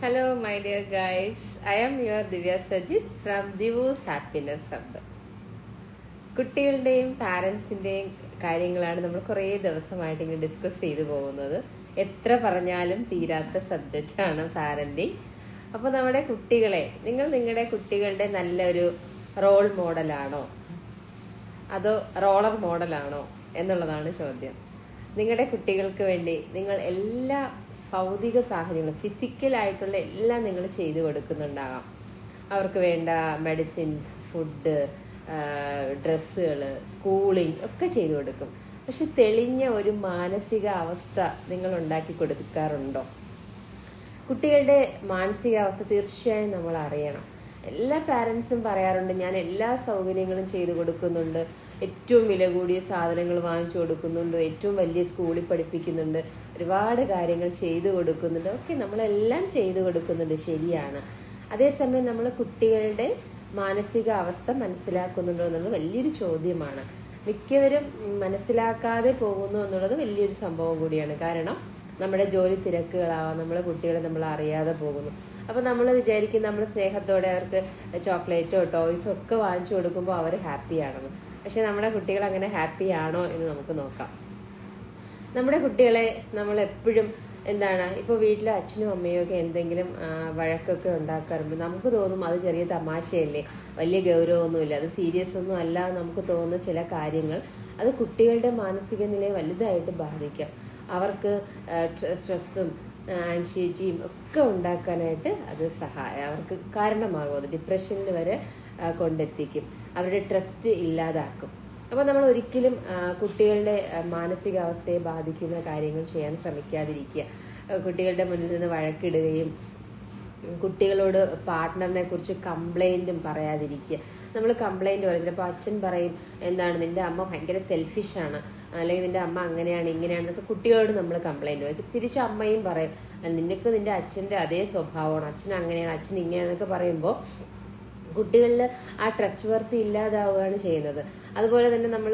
Hello, my dear guys. I am your Divya Sajid from Divu's Happiness Hub. കുട്ടികളുടെയും പാരൻസിന്റെയും കാര്യങ്ങളാണ് നമ്മൾ കുറേ ദിവസമായിട്ട് ഇങ്ങനെ ഡിസ്കസ് ചെയ്തു പോകുന്നത്. എത്ര പറഞ്ഞാലും തീരാത്ത സബ്ജക്റ്റാണ് പാരന്റിങ്. അപ്പോൾ നമ്മുടെ കുട്ടികളെ നിങ്ങളുടെ കുട്ടികളുടെ നല്ലൊരു റോൾ മോഡലാണോ അതോ റോളർ മോഡലാണോ എന്നുള്ളതാണ് ചോദ്യം. നിങ്ങളുടെ കുട്ടികൾക്ക് വേണ്ടി നിങ്ങൾ എല്ലാ ഭൗതിക സാഹചര്യങ്ങളും ഫിസിക്കലായിട്ടുള്ള എല്ലാം നിങ്ങൾ ചെയ്തു കൊടുക്കുന്നുണ്ടാകാം. അവർക്ക് വേണ്ട മെഡിസിൻസ്, ഫുഡ്, ഡ്രസ്സുകൾ, സ്കൂളിംഗ് ഒക്കെ ചെയ്തു കൊടുക്കും. പക്ഷെ തെളിഞ്ഞ ഒരു മാനസിക അവസ്ഥ നിങ്ങൾ ഉണ്ടാക്കി കൊടുക്കാറുണ്ടോ? കുട്ടികളുടെ മാനസികാവസ്ഥ തീർച്ചയായും നമ്മൾ അറിയണം. എല്ലാ പാരൻസും പറയാറുണ്ട്, ഞാൻ എല്ലാ സൗകര്യങ്ങളും ചെയ്തു കൊടുക്കുന്നുണ്ട്, ഏറ്റവും വില കൂടിയ സാധനങ്ങൾ വാങ്ങിച്ചു കൊടുക്കുന്നുണ്ട്, ഏറ്റവും വലിയ സ്കൂളിൽ പഠിപ്പിക്കുന്നുണ്ട്, ഒരുപാട് കാര്യങ്ങൾ ചെയ്തു കൊടുക്കുന്നുണ്ട്. ഒക്കെ നമ്മളെല്ലാം ചെയ്തു കൊടുക്കുന്നുണ്ട്, ശരിയാണ്. അതേസമയം നമ്മൾ കുട്ടികളുടെ മാനസിക അവസ്ഥ മനസ്സിലാക്കുന്നുണ്ടോ എന്നുള്ളത് വലിയൊരു ചോദ്യമാണ്. മിക്കവരും മനസ്സിലാക്കാതെ പോകുന്നു എന്നുള്ളത് വലിയൊരു സംഭവം കൂടിയാണ്. കാരണം നമ്മുടെ ജോലി തിരക്കുകളാവാം, നമ്മളെ കുട്ടികളെ നമ്മൾ അറിയാതെ പോകുന്നു. അപ്പൊ നമ്മൾ വിചാരിക്കും നമ്മൾ സ്നേഹത്തോടെ അവർക്ക് ചോക്ലേറ്റോ ടോയ്സോ ഒക്കെ വാങ്ങിച്ചു കൊടുക്കുമ്പോൾ അവർ ഹാപ്പിയാണെന്ന്. പക്ഷെ നമ്മുടെ കുട്ടികൾ അങ്ങനെ ഹാപ്പി ആണോ എന്ന് നമുക്ക് നോക്കാം. നമ്മുടെ കുട്ടികളെ നമ്മൾ എപ്പോഴും ഇപ്പോൾ വീട്ടിലെ അച്ഛനും അമ്മയും ഒക്കെ എന്തെങ്കിലും വഴക്കൊക്കെ ഉണ്ടാക്കാറുണ്ട്. നമുക്ക് തോന്നും അത് ചെറിയ തമാശയല്ലേ, വലിയ ഗൗരവമൊന്നുമില്ല, അത് സീരിയസ് ഒന്നും അല്ല നമുക്ക് തോന്നുന്ന ചില കാര്യങ്ങൾ അത് കുട്ടികളുടെ മാനസിക നിലയെ വലുതായിട്ട് ബാധിക്കാം. അവർക്ക് സ്ട്രെസ്സും ആൻസൈറ്റിയും ഒക്കെ ഉണ്ടാക്കാനായിട്ട് അത് അവർക്ക് കാരണമാകും. അത് ഡിപ്രഷനിൽ വരെ കൊണ്ടെത്തിക്കും, അവരുടെ ട്രസ്റ്റ് ഇല്ലാതാക്കും. അപ്പോൾ നമ്മൾ ഒരിക്കലും കുട്ടികളുടെ മാനസികാവസ്ഥയെ ബാധിക്കുന്ന കാര്യങ്ങൾ ചെയ്യാൻ ശ്രമിക്കാതിരിക്കുക. കുട്ടികളുടെ മുന്നിൽ നിന്ന് വഴക്കിടുകയും കുട്ടികളോട് പാർട്ട്ണറിനെ കുറിച്ച് കംപ്ലൈന്റും പറയാതിരിക്കുക. നമ്മൾ കംപ്ലൈന്റ് പറയും, ചിലപ്പോൾ അച്ഛൻ പറയും നിന്റെ അമ്മ ഭയങ്കര സെൽഫിഷാണ്, അല്ലെങ്കിൽ നിന്റെ അമ്മ അങ്ങനെയാണ് ഇങ്ങനെയാണെന്നൊക്കെ കുട്ടികളോട് നമ്മൾ കംപ്ലൈന്റ് പറയും. തിരിച്ച് അമ്മയും പറയും, നിന്റെ അച്ഛന്റെ അതേ സ്വഭാവമാണ്, അച്ഛൻ അങ്ങനെയാണ്, അച്ഛൻ ഇങ്ങനെയാണെന്നൊക്കെ പറയുമ്പോൾ കുട്ടികളിൽ ആ ട്രസ്റ്റ് വർത്തി ഇല്ലാതാവുകയാണ് ചെയ്യുന്നത്. അതുപോലെ തന്നെ നമ്മൾ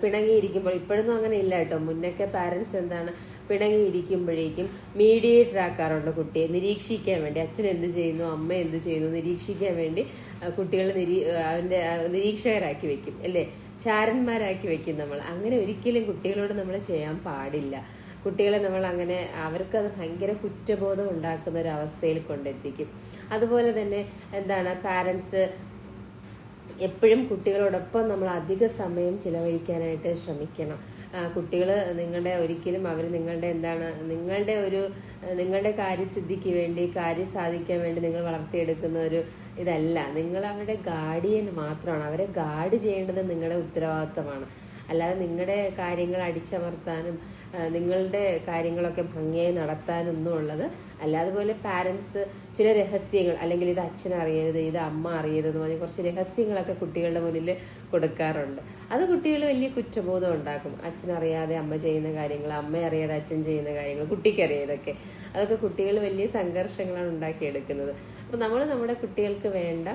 പിണങ്ങിയിരിക്കുമ്പോൾ, ഇപ്പോഴൊന്നും അങ്ങനെ ഇല്ല കേട്ടോ, മുന്നൊക്കെ പാരന്റ്സ് പിണങ്ങിയിരിക്കുമ്പോഴേക്കും മീഡിയേറ്റർ ആക്കാറുണ്ട് കുട്ടിയെ നിരീക്ഷിക്കാൻ വേണ്ടി. അച്ഛൻ എന്ത് ചെയ്യുന്നു, അമ്മ എന്ത് ചെയ്യുന്നു നിരീക്ഷിക്കാൻ വേണ്ടി കുട്ടികളെ അവന്റെ നിരീക്ഷകരാക്കി വെക്കും, അല്ലേ, ചാരന്മാരാക്കി വെക്കും നമ്മൾ. അങ്ങനെ ഒരിക്കലും കുട്ടികളോട് നമ്മൾ ചെയ്യാൻ പാടില്ല. കുട്ടികളെ നമ്മൾ അങ്ങനെ അവർക്കത് ഭയങ്കര കുറ്റബോധം ഉണ്ടാക്കുന്ന ഒരു അവസ്ഥയിൽ കൊണ്ടെത്തിക്കും. അതുപോലെ തന്നെ പാരൻസ് എപ്പോഴും കുട്ടികളോടൊപ്പം നമ്മൾ അധിക സമയം ചിലവഴിക്കാനായിട്ട് ശ്രമിക്കണം. കുട്ടികൾ ഒരിക്കലും അവർ നിങ്ങളുടെ കാര്യസിദ്ധിക്ക് വേണ്ടി, കാര്യം സാധിക്കാൻ വേണ്ടി നിങ്ങൾ വളർത്തിയെടുക്കുന്ന ഒരു ഇതല്ല. നിങ്ങൾ അവരുടെ ഗാർഡിയൻ മാത്രമാണ്. അവരെ ഗാർഡ് ചെയ്യേണ്ടത് നിങ്ങളുടെ ഉത്തരവാദിത്തമാണ്. അല്ലാതെ നിങ്ങളുടെ കാര്യങ്ങൾ അടിച്ചമർത്താനും നിങ്ങളുടെ കാര്യങ്ങളൊക്കെ ഭംഗിയായി നടത്താനൊന്നും ഉള്ളത് അല്ല. അതുപോലെ പാരൻസ് ചില രഹസ്യങ്ങൾ, അല്ലെങ്കിൽ ഇത് അച്ഛൻ അറിയരുത്, ഇത് അമ്മ അറിയരുതെന്ന് പറഞ്ഞ് കുറച്ച് രഹസ്യങ്ങളൊക്കെ കുട്ടികളുടെ മുന്നിൽ കൊടുക്കാറുണ്ട്. അത് കുട്ടികൾ വലിയ കുറ്റബോധം ഉണ്ടാക്കും. അച്ഛനറിയാതെ അമ്മ ചെയ്യുന്ന കാര്യങ്ങൾ, അമ്മ അറിയാതെ അച്ഛൻ ചെയ്യുന്ന കാര്യങ്ങൾ, കുട്ടിക്കറിയാതൊക്കെ, അതൊക്കെ കുട്ടികൾ വലിയ സംഘർഷങ്ങളാണ് ഉണ്ടാക്കിയെടുക്കുന്നത്. അപ്പൊ നമ്മൾ നമ്മുടെ കുട്ടികൾക്ക് വേണ്ട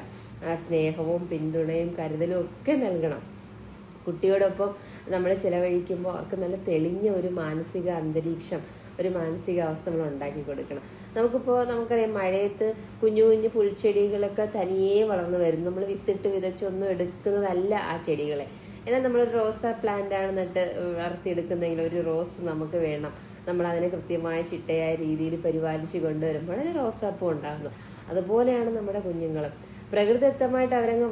സ്നേഹവും പിന്തുണയും കരുതലും ഒക്കെ നൽകണം. കുട്ടിയോടൊപ്പം നമ്മൾ ചിലവഴിക്കുമ്പോൾ അവർക്ക് നല്ല തെളിഞ്ഞ ഒരു മാനസിക അന്തരീക്ഷം, ഒരു മാനസികാവസ്ഥ നമ്മൾ ഉണ്ടാക്കി കൊടുക്കണം. നമുക്കറിയാം, മഴയത്ത് കുഞ്ഞു കുഞ്ഞു പുൽച്ചെടികളൊക്കെ തനിയെ വളർന്നു വരും. നമ്മൾ വിതച്ചൊന്നും എടുക്കുന്നതല്ല ആ ചെടികളെ. എന്നാൽ നമ്മളൊരു റോസാ പ്ലാന്റ് ആണ് നട്ട് വളർത്തിയെടുക്കുന്നെങ്കിൽ ഒരു റോസ് നമുക്ക് വേണം. നമ്മൾ അതിനെ കൃത്യമായ ചിട്ടയായ രീതിയിൽ പരിപാലിച്ച് കൊണ്ടുവരുമ്പോഴാണ് റോസാപ്പൂ ഉണ്ടാകുന്നത്. അതുപോലെയാണ് നമ്മുടെ കുഞ്ഞുങ്ങളും. പ്രകൃതിദത്തമായിട്ട് അവരങ്ങ്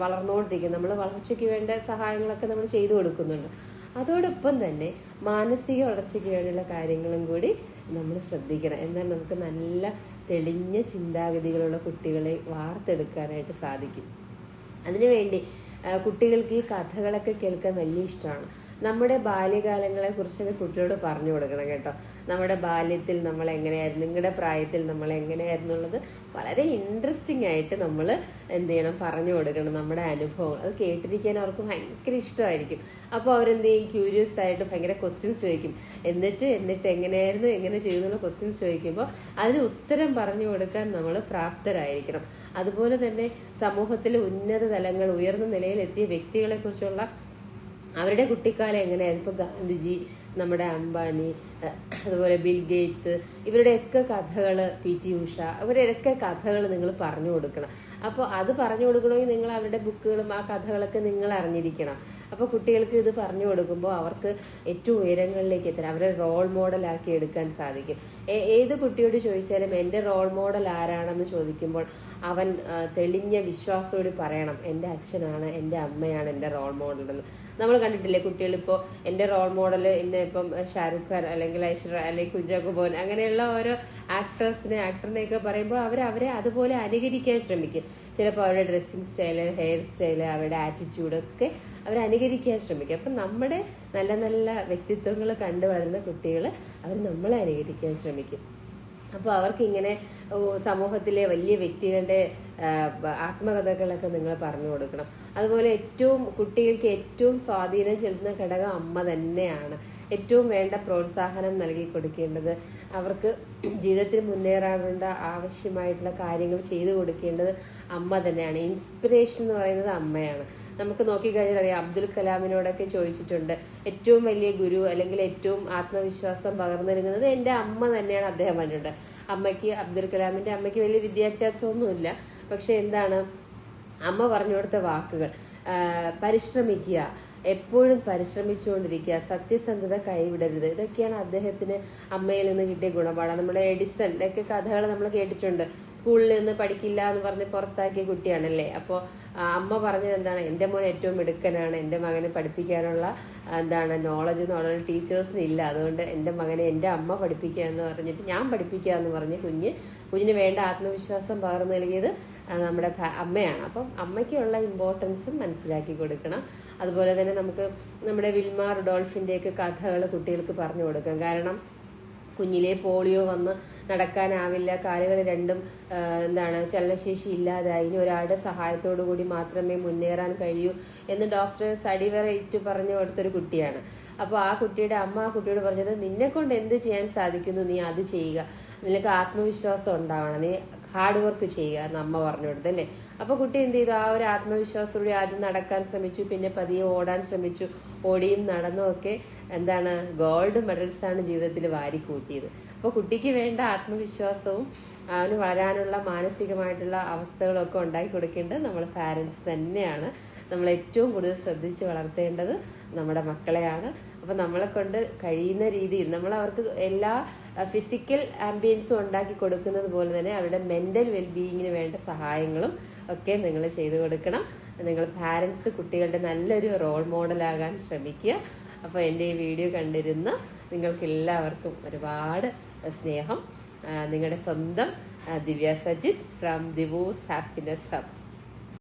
വളർന്നുകൊണ്ടിരിക്കും. നമ്മൾ വളർച്ചയ്ക്ക് വേണ്ട സഹായങ്ങളൊക്കെ നമ്മൾ ചെയ്തു കൊടുക്കുന്നുണ്ട്. അതോടൊപ്പം തന്നെ മാനസിക വളർച്ചയ്ക്ക് വേണ്ടിയുള്ള കാര്യങ്ങളും കൂടി നമ്മൾ ശ്രദ്ധിക്കണം. എന്നാൽ നമുക്ക് നല്ല തെളിഞ്ഞ ചിന്താഗതികളുള്ള കുട്ടികളെ വാർത്തെടുക്കാനായിട്ട് സാധിക്കും. അതിനുവേണ്ടി കുട്ടികൾക്ക് ഈ കഥകളൊക്കെ കേൾക്കാൻ വലിയ ഇഷ്ടമാണ്. നമ്മുടെ ബാല്യകാലങ്ങളെ കുറിച്ചൊക്കെ കുട്ടികളോട് പറഞ്ഞു കൊടുക്കണം കേട്ടോ. നമ്മുടെ ബാല്യത്തിൽ നമ്മൾ എങ്ങനെയായിരുന്നു, നിങ്ങളുടെ പ്രായത്തിൽ നമ്മൾ എങ്ങനെയായിരുന്നു എന്നുള്ളത് വളരെ ഇൻട്രസ്റ്റിംഗ് ആയിട്ട് നമ്മൾ പറഞ്ഞു കൊടുക്കണം. നമ്മുടെ അനുഭവം അത് കേട്ടിരിക്കാൻ അവർക്ക് ഭയങ്കര ഇഷ്ടമായിരിക്കും. അപ്പോൾ അവരെന്ത് ചെയ്യും, ക്യൂരിയസ് ആയിട്ട് ഭയങ്കര ക്വസ്റ്റ്യൻസ് ചോദിക്കും. എന്നിട്ട് എങ്ങനെയായിരുന്നു, എങ്ങനെ ചെയ്യുന്നുള്ള ക്വസ്റ്റ്യൻസ് ചോദിക്കുമ്പോൾ അതിന് ഉത്തരം പറഞ്ഞു കൊടുക്കാൻ നമ്മൾ പ്രാപ്തരായിരിക്കണം. അതുപോലെ തന്നെ സമൂഹത്തിലെ ഉന്നത തലങ്ങൾ, ഉയർന്ന നിലയിലെത്തിയ വ്യക്തികളെ കുറിച്ചുള്ള അവരുടെ കുട്ടിക്കാലം എങ്ങനെയായിരുന്നു, ഇപ്പൊ ഗാന്ധിജി, നമ്മുടെ അംബാനി, അതുപോലെ ബിൽ ഗേറ്റ്സ്, ഇവരുടെയൊക്കെ കഥകൾ, PT ഉഷ, ഇവരുടെയൊക്കെ കഥകൾ നിങ്ങൾ പറഞ്ഞു കൊടുക്കണം. അപ്പോൾ അത് പറഞ്ഞു കൊടുക്കണമെങ്കിൽ നിങ്ങൾ അവരുടെ ബുക്കുകളും ആ കഥകളൊക്കെ നിങ്ങൾ അറിഞ്ഞിരിക്കണം. അപ്പോൾ കുട്ടികൾക്ക് ഇത് പറഞ്ഞു കൊടുക്കുമ്പോൾ അവർക്ക് ഏറ്റവും ഉയരങ്ങളിലേക്ക് എത്താൻ, അവരെ റോൾ മോഡലാക്കി എടുക്കാൻ സാധിക്കും. ഏത് കുട്ടിയോട് ചോദിച്ചാലും എൻ്റെ റോൾ മോഡൽ ആരാണെന്ന് ചോദിക്കുമ്പോൾ അവൻ തെളിഞ്ഞ വിശ്വാസത്തോട് പറയണം, എൻ്റെ അച്ഛനാണ്, എൻ്റെ അമ്മയാണ് എൻ്റെ റോൾ മോഡൽ എന്ന്. നമ്മൾ കണ്ടിട്ടില്ലേ കുട്ടികളിപ്പോൾ എൻ്റെ റോൾ മോഡൽ എന്നെ ഇപ്പം ഷാരൂഖ് ഖാൻ അല്ലെങ്കിൽ ഐശ്വര്യ അല്ലെങ്കിൽ കുഞ്ചാക്കോ ബോബൻ അങ്ങനെയുള്ള ഓരോ ആക്ടറിനെയൊക്കെ പറയുമ്പോൾ അവരെ അതുപോലെ അനുകരിക്കാൻ ശ്രമിക്കും. ചിലപ്പോൾ അവരുടെ ഡ്രസ്സിങ് സ്റ്റൈല്, ഹെയർ സ്റ്റൈല്, അവരുടെ ആറ്റിറ്റ്യൂഡൊക്കെ അവർ അനുകരിക്കാൻ ശ്രമിക്കും. അപ്പം നമ്മുടെ നല്ല നല്ല വ്യക്തിത്വങ്ങൾ കണ്ടു വളരുന്ന കുട്ടികൾ അവർ നമ്മളെ അനുകരിക്കാൻ ശ്രമിക്കും. അപ്പോൾ അവർക്ക് ഇങ്ങനെ സമൂഹത്തിലെ വലിയ വ്യക്തികളുടെ ആത്മകഥകളൊക്കെ നിങ്ങൾ പറഞ്ഞു കൊടുക്കണം. അതുപോലെ കുട്ടികൾക്ക് ഏറ്റവും സ്വാധീനം ചെലുത്തുന്ന ഘടകം അമ്മ തന്നെയാണ്. ഏറ്റവും വേണ്ട പ്രോത്സാഹനം നൽകി കൊടുക്കേണ്ടത്, അവർക്ക് ജീവിതത്തിൽ മുന്നേറാനുള്ള ആവശ്യമായിട്ടുള്ള കാര്യങ്ങൾ ചെയ്തു കൊടുക്കേണ്ടത് അമ്മ തന്നെയാണ്. ഇൻസ്പിറേഷൻ എന്ന് പറയുന്നത് അമ്മയാണ്. നമുക്ക് നോക്കിക്കഴിഞ്ഞാൽ അറിയാം, അബ്ദുൽ കലാമിനോടൊക്കെ ചോദിച്ചിട്ടുണ്ട്, ഏറ്റവും വലിയ ഗുരു അല്ലെങ്കിൽ ഏറ്റവും ആത്മവിശ്വാസം പകർന്നു നൽകുന്നത് എൻ്റെ അമ്മ തന്നെയാണ് അദ്ദേഹം പറഞ്ഞിട്ടുണ്ട്. അബ്ദുൽ കലാമിന്റെ അമ്മയ്ക്ക് വലിയ വിദ്യാഭ്യാസമൊന്നുമില്ല, പക്ഷെ എന്താണ് അമ്മ പറഞ്ഞു കൊടുത്ത വാക്കുകൾ, പരിശ്രമിക്കുക, എപ്പോഴും പരിശ്രമിച്ചുകൊണ്ടിരിക്കുക, സത്യസന്ധത കൈവിടരുത്, ഇതൊക്കെയാണ് അദ്ദേഹത്തിന് അമ്മയിൽ നിന്ന് കിട്ടിയ ഗുണപാഠം. നമ്മുടെ എഡിസന്റെ ഒക്കെ കഥകൾ നമ്മൾ കേട്ടിട്ടുണ്ട്. സ്കൂളിൽ നിന്ന് പഠിക്കില്ല എന്ന് പറഞ്ഞ് പുറത്താക്കിയ കുട്ടിയാണല്ലേ. അപ്പോൾ അമ്മ പറഞ്ഞത് എന്താണ്, എൻ്റെ മോൻ ഏറ്റവും മിടുക്കനാണ്, എൻ്റെ മകനെ പഠിപ്പിക്കാനുള്ള നോളജ് എന്നുള്ള ടീച്ചേഴ്സിന് ഇല്ല, അതുകൊണ്ട് എൻ്റെ മകനെ എൻ്റെ അമ്മ പഠിപ്പിക്കുക എന്ന് പറഞ്ഞിട്ട് ഞാൻ പഠിപ്പിക്കുക എന്ന് പറഞ്ഞ് കുഞ്ഞിന് വേണ്ട ആത്മവിശ്വാസം പകർന്നു നൽകിയത് നമ്മുടെ അമ്മയാണ്. അപ്പം അമ്മയ്ക്കുള്ള ഇമ്പോർട്ടൻസും മനസ്സിലാക്കി കൊടുക്കണം. അതുപോലെ തന്നെ നമുക്ക് നമ്മുടെ വിൽമ റുഡോൾഫിന്റെയൊക്കെ കഥകൾ കുട്ടികൾക്ക് പറഞ്ഞു കൊടുക്കാം. കാരണം കുഞ്ഞിലെ പോളിയോ വന്ന് നടക്കാനാവില്ല, കാലുകൾ രണ്ടും ചലനശേഷി ഇല്ലാതായി, ഇനി ഒരാളുടെ സഹായത്തോടു കൂടി മാത്രമേ മുന്നേറാൻ കഴിയൂ എന്ന് ഡോക്ടേഴ്സ് അടിവരയിട്ട് പറഞ്ഞു കൊടുത്തൊരു കുട്ടിയാണ്. അപ്പോൾ ആ കുട്ടിയുടെ അമ്മ ആ കുട്ടിയോട് പറഞ്ഞത്, നിന്നെ കൊണ്ട് എന്ത് ചെയ്യാൻ സാധിക്കുന്നു നീ അത് ചെയ്യുക, നിനക്ക് ആത്മവിശ്വാസം ഉണ്ടാവണം, നീ ഹാർഡ് വർക്ക് ചെയ്യുക എന്ന് അമ്മ പറഞ്ഞു കൊടുത്തല്ലേ. അപ്പൊ കുട്ടി എന്ത് ചെയ്തു, ആ ഒരു ആത്മവിശ്വാസത്തോടെ ആദ്യം നടക്കാൻ ശ്രമിച്ചു, പിന്നെ പതിയെ ഓടാൻ ശ്രമിച്ചു. ഓടിയും നടന്നും ഒക്കെ ഗോൾഡ് മെഡൽസ് ആണ് ജീവിതത്തിൽ വാരിക്കൂട്ടിയത്. അപ്പൊ കുട്ടിക്ക് വേണ്ട ആത്മവിശ്വാസവും അവന് വളരാനുള്ള മാനസികമായിട്ടുള്ള അവസ്ഥകളൊക്കെ ഉണ്ടാക്കി കൊടുക്കേണ്ടത് നമ്മൾ പാരന്റ്സ് തന്നെയാണ്. നമ്മൾ ഏറ്റവും കൂടുതൽ ശ്രദ്ധിച്ച് വളർത്തേണ്ടത് നമ്മുടെ മക്കളെയാണ്. അപ്പൊ നമ്മളെ കൊണ്ട് കഴിയുന്ന രീതിയിൽ നമ്മൾ അവർക്ക് എല്ലാ ഫിസിക്കൽ ആംബിയൻസും ഉണ്ടാക്കി കൊടുക്കുന്നത് പോലെ തന്നെ അവരുടെ മെന്റൽ വെൽബീയിങ്ങിന് വേണ്ട സഹായങ്ങളും ഒക്കെ നിങ്ങൾ ചെയ്തു കൊടുക്കണം. നിങ്ങൾ പാരന്റ്സ് കുട്ടികളുടെ നല്ലൊരു റോൾ മോഡലാകാൻ ശ്രമിക്കുക. അപ്പോൾ എൻ്റെ ഈ വീഡിയോ കണ്ടിരുന്ന നിങ്ങൾക്ക് എല്ലാവർക്കും ഒരുപാട് സ്നേഹം. നിങ്ങളുടെ സ്വന്തം ദിവ്യ സജിത്ത് ഫ്രം ദിവൂസ് ഹാപ്പിനെസ് ഹബ്.